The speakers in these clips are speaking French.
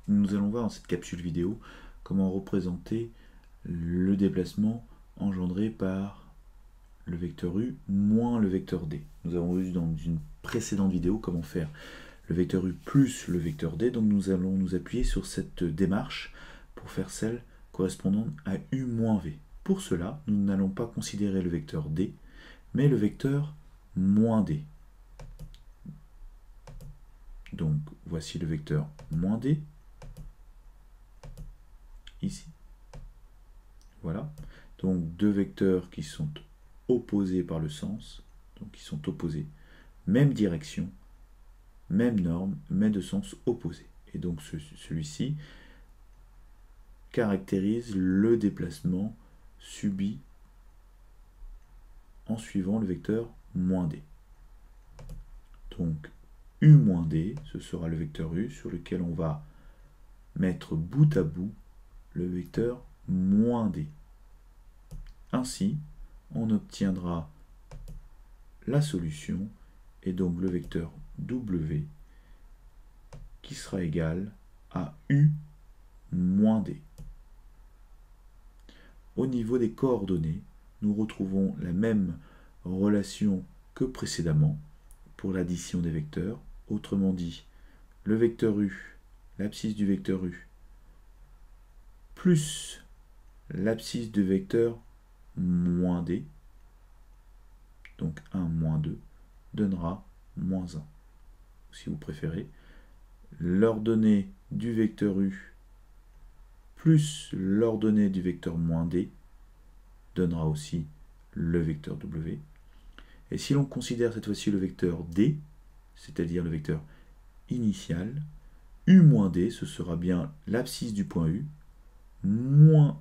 Nous allons voir dans cette capsule vidéo comment représenter le déplacement engendré par le vecteur u moins le vecteur d. Nous avons vu dans une précédente vidéo comment faire le vecteur u plus le vecteur d, donc nous allons nous appuyer sur cette démarche pour faire celle correspondant à u moins v. Pour cela, nous n'allons pas considérer le vecteur d, mais le vecteur moins d. Donc voici le vecteur moins d, ici. Voilà. Donc deux vecteurs qui sont opposés par le sens, donc qui sont opposés, même direction, même norme, mais de sens opposé. Et donc celui-ci caractérise le déplacement subi en suivant le vecteur moins d. Donc u moins d, ce sera le vecteur u sur lequel on va mettre bout à bout le vecteur moins d. Ainsi, on obtiendra la solution et donc le vecteur w qui sera égal à u moins d. Au niveau des coordonnées, nous retrouvons la même relation que précédemment pour l'addition des vecteurs. Autrement dit, le vecteur u, l'abscisse du vecteur u, plus l'abscisse du vecteur moins d, donc 1 moins 2, donnera moins 1. Si vous préférez, l'ordonnée du vecteur u plus l'ordonnée du vecteur moins d donnera aussi le vecteur w. Et si l'on considère cette fois-ci le vecteur d, c'est-à-dire le vecteur initial, u moins d, ce sera bien l'abscisse du point u moins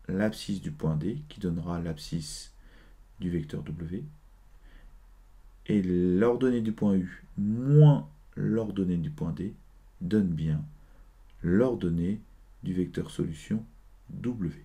l'abscisse du point d qui donnera l'abscisse du vecteur w. Et l'ordonnée du point u moins l'ordonnée du point d donne bien l'ordonnée du vecteur solution w.